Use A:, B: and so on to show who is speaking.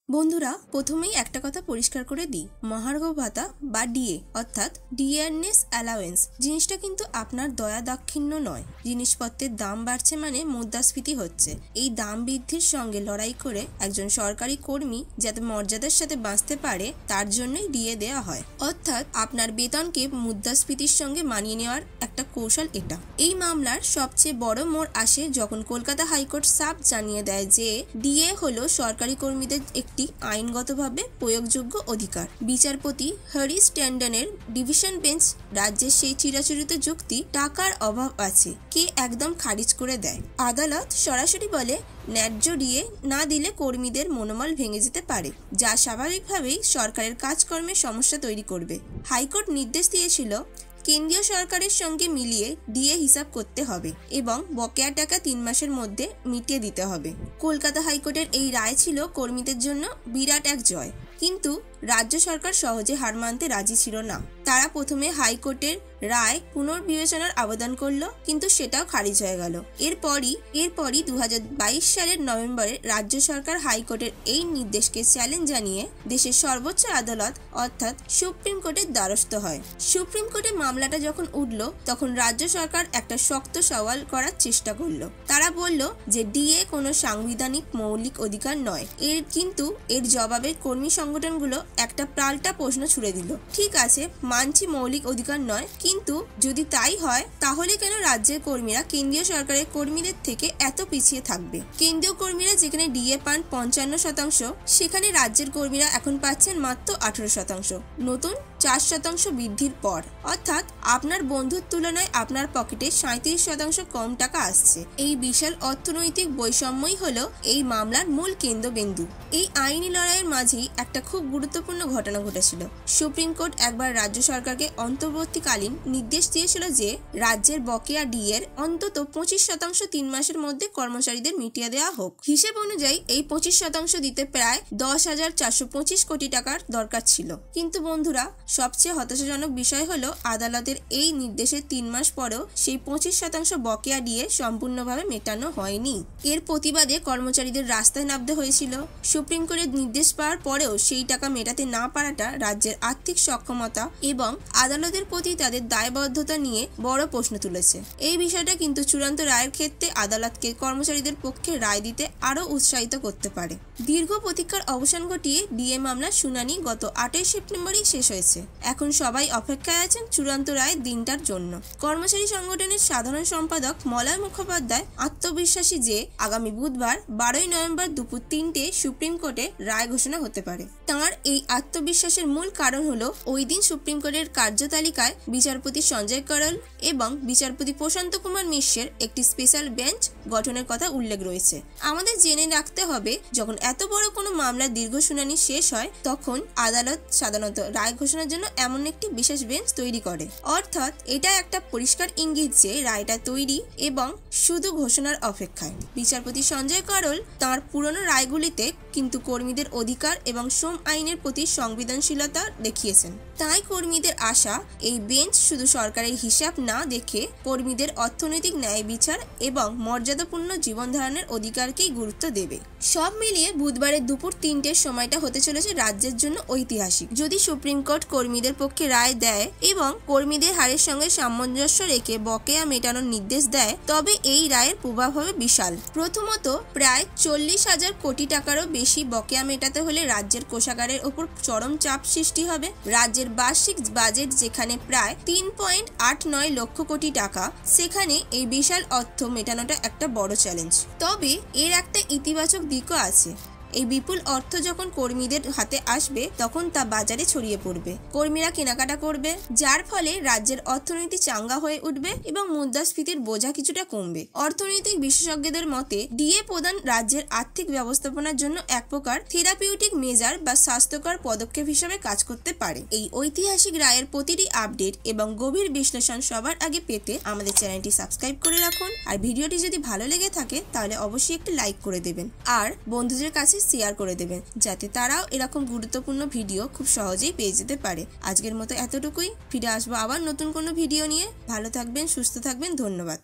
A: বন্ধুরা, প্রথমেই একটা কথা পরিষ্কার করে দিই, মহার্ঘ ভাতা বা ডিএ অর্থাৎ ডিয়ারনেস অ্যালাওয়েন্স জিনিসটা কিন্তু আপনার দয়া দাক্ষিণ্য নয়। জিনিসপত্রের দাম বাড়ছে মানে মুদ্রাস্ফীতি হচ্ছে। এই দাম বৃদ্ধির সঙ্গে লড়াই করে একজন সরকারি কর্মী যাতে মর্যাদার সাথে বাঁচতে পারে তার জন্যই ডিএ দেওয়া হয়, অর্থাৎ আপনার বেতনকে মুদ্রাস্ফীতির সঙ্গে মানিয়ে নেওয়ার একটা কৌশল এটা। এই মামলার সবচেয়ে বড় মোড় আসে যখন কলকাতা হাইকোর্ট সাফ জানিয়ে দেয় যে ডিএ হলো সরকারি কর্মীদের একটি আইনগতভাবে প্রয়োগযোগ্য অধিকার। বিচারপতি হরিশ ট্যান্ডনের ডিভিশন বেঞ্চ রাজ্যের সেই চিরাচরিত যুক্তি টাকার অভাব আছে কে একদম খারিজ করে দেয়। আদালত সরাসরি বলে ন্যায্য ডিএ না দিলে কর্মীদের মনোবল ভেঙে যেতে পারে, যা স্বাভাবিকভাবেই সরকারের কাজকর্মে সমস্যা তৈরি করবে। হাইকোর্ট নির্দেশ দিয়েছিল কেন্দ্রীয় সরকারের সঙ্গে মিলিয়ে ডিএ হিসাব করতে হবে এবং বকেয়া টাকা 3 মাসের মধ্যে মিটিয়ে দিতে হবে। কলকাতা হাইকোর্টের এই রায় ছিল কর্মীদের জন্য বিরাট এক জয়, কিন্তু রাজ্য সরকার সহজে হার মানতে রাজি ছিল না। তারা প্রথমে হাইকোর্টের রায় পুনর্বিবেচনার আবেদন করলো, কিন্তু সেটাও খারিজ হয়ে গেল। এরপরই 2022 সালের নভেম্বরে রাজ্য সরকার হাইকোর্টের এই নির্দেশকে চ্যালেঞ্জ জানিয়ে দেশের সর্বোচ্চ আদালত অর্থাৎ সুপ্রিম কোর্টের দ্বারস্থ হয়। সুপ্রিম কোর্টে মামলাটা যখন উঠল তখন রাজ্য সরকার একটা শক্ত সওয়াল করার চেষ্টা করলো। তারা বলল যে ডিএ কোনো সাংবিধানিক মৌলিক অধিকার নয়। এর জবাবে কর্মী সংগঠনগুলো একটা পাল্টা প্রশ্ন ছুড়ে দিল, ঠিক আছে মানছি মৌলিক অধিকার নয়, কিন্তু যদি তাই হয় তাহলে কেন রাজ্যের কর্মীরা কেন্দ্রীয় সরকারের কর্মীদের থেকে এত পিছিয়ে থাকবে? কেন্দ্রীয় কর্মীরা যেখানে ডিএ পান 55%, সেখানে রাজ্যের কর্মীরা এখন পাচ্ছেন মাত্র 18%। নতুন 4% বৃদ্ধির পর, অর্থাৎ আপনার বন্ধুর তুলনায় আপনার পকেটে 37% কম টাকা আসছে। এই বিশাল অর্থনৈতিক বৈষম্যই হলো এই মামলার মূল কেন্দ্রবিন্দু। এই আইনি লড়াইয়ের মাঝেই একটা খুব গুরুত্বপূর্ণ ঘটনা ঘটেছিল। সুপ্রিম কোর্ট একবার রাজ্য সরকারকে অন্তর্বর্তীকালীন নির্দেশ দিয়েছিল যে রাজ্যের বকেয়া ডিএর অন্তত 25% 3 মাসের মধ্যে কর্মচারীদের মিটিয়ে দেওয়া হোক। হিসেব অনুযায়ী এই 25% দিতে প্রায় 10,425 কোটি টাকার দরকার ছিল। কিন্তু বন্ধুরা, সবচেয়ে হতাশাজনক বিষয় হলো আদালতের এই নির্দেশের 3 মাস পরেও সেই 25% বকেয়া ডিএ সম্পূর্ণভাবে মেটানো হয়নি। এর প্রতিবাদে কর্মচারীদের রাস্তায় নামতে হয়েছিল। সুপ্রিম কোর্টের নির্দেশ পাওয়ার পরেও সেই টাকা মেটাতে না পারাটা রাজ্যের আর্থিক সক্ষমতা এবং আদালতের প্রতি তাদের দায়বদ্ধতা নিয়ে বড় প্রশ্ন তুলেছে। এই বিষয়টা কিন্তু চূড়ান্ত রায়ের ক্ষেত্রে আদালতকে কর্মচারীদের পক্ষে রায় দিতে আরও উৎসাহিত করতে পারে। দীর্ঘ প্রতীক্ষার অবসান ঘটিয়ে ডিএ মামলার শুনানি গত 8 সেপ্টেম্বরই শেষ হয়েছে। এখন সবাই অপেক্ষায় আছেন চূড়ান্ত রায়ের দিনটার জন্য। কর্মচারী সংগঠনের সাধারণ সম্পাদক মলয় মুখোপাধ্যায় আত্মবিশ্বাসী যে আগামী বুধবার 12 নভেম্বর দুপুর 3টে সুপ্রিম কোর্টে রায় ঘোষণা হতে পারে। তাঁর এই আত্মবিশ্বাসের মূল কারণ হলো ওই দিন সুপ্রিম কোর্টের কার্যতালিকায় বিচারপতি সঞ্জয় করল এবং বিচারপতি প্রশান্ত কুমার মিশ্রের একটি স্পেশাল বেঞ্চ গঠনের কথা উল্লেখ রয়েছে। আমাদের জেনে রাখতে হবে, যখন এত বড় কোনো মামলার দীর্ঘ শুনানি শেষ হয় তখন আদালত সাধারণত রায় ঘোষণার জন্য এমন একটি বিশেষ বেঞ্চ তৈরি করে, অর্থাৎ এটা একটা পরিষ্কার ইঙ্গিত যে রায়টা তৈরি এবং শুধু ঘোষণার অপেক্ষায়। বিচারপতি সঞ্জয় করল তাঁর পুরনো রায়গুলিতে কিন্তু কর্মীদের অধিকার এবং শ্রম আইনের প্রতি সংবেদনশীলতা দেখিয়েছেন। তাই কর্মীদের আশা এই বেঞ্চ শুধু সরকারের হিসাব না দেখে কর্মীদের অর্থনৈতিক ন্যায় বিচার এবং মর্যাদাপূর্ণ জীবন ধারণের অধিকারকেই গুরুত্ব দেবে। সব মিলিয়ে বুধবারের দুপুর 3টের সময়টা হতে চলেছে রাজ্যের জন্য ঐতিহাসিক। যদি সুপ্রিম কোর্ট কর্মীদের পক্ষে রায় দেয় এবং কর্মীদের হারের সঙ্গে সামঞ্জস্য রেখে বকেয়া মেটানোর নির্দেশ দেয়, তবে এই রায়ের প্রভাব হবে বিশাল। প্রথমত, প্রায় 40,000 কোটি টাকারও বেশি বকেয়া মেটাতে হলে রাজ্যের কোষাগারের ওপর চরম চাপ সৃষ্টি হবে। রাজ্যের বার্ষিক বাজেট যেখানে প্রায় 3.89 লক্ষ কোটি টাকা, সেখানে এই বিশাল অর্থ মেটানোটা একটা বড় চ্যালেঞ্জ। তবে এর একটা ইতিবাচক দিকও আছে। এই বিপুল অর্থ যখন কর্মীদের হাতে আসবে তখন তা বাজারে ছড়িয়ে পড়বে, কর্মীরা কেনাকাটা করবে, যার ফলে রাজ্যের অর্থনীতি চাঙ্গা হয়ে উঠবে এবং মুদ্রাস্ফীতির বোঝা কিছুটা কমবে। অর্থনৈতিক বিশেষজ্ঞদের মতে ডিএ প্রদান রাজ্যের আর্থিক ব্যবস্থাপনার জন্য এক প্রকার থেরাপিউটিক মেজার বা স্বাস্থ্যকর পদক্ষেপ হিসেবে কাজ করতে পারে। এই ঐতিহাসিক রায়ের প্রতিটি আপডেট এবং গভীর বিশ্লেষণ সবার আগে পেতে আমাদের চ্যানেলটি সাবস্ক্রাইব করে রাখুন। আর ভিডিওটি যদি ভালো লেগে থাকে তাহলে অবশ্যই একটি লাইক করে দেবেন আর বন্ধুদের কাছে শেয়ার করে দেবেন, যাতে তারাও এরকম গুরুত্বপূর্ণ ভিডিও খুব সহজেই পেয়ে যেতে পারে। আজকের মতো এতটুকুই, ফিরে আসবো আবার নতুন কোনো ভিডিও নিয়ে। ভালো থাকবেন, সুস্থ থাকবেন, ধন্যবাদ।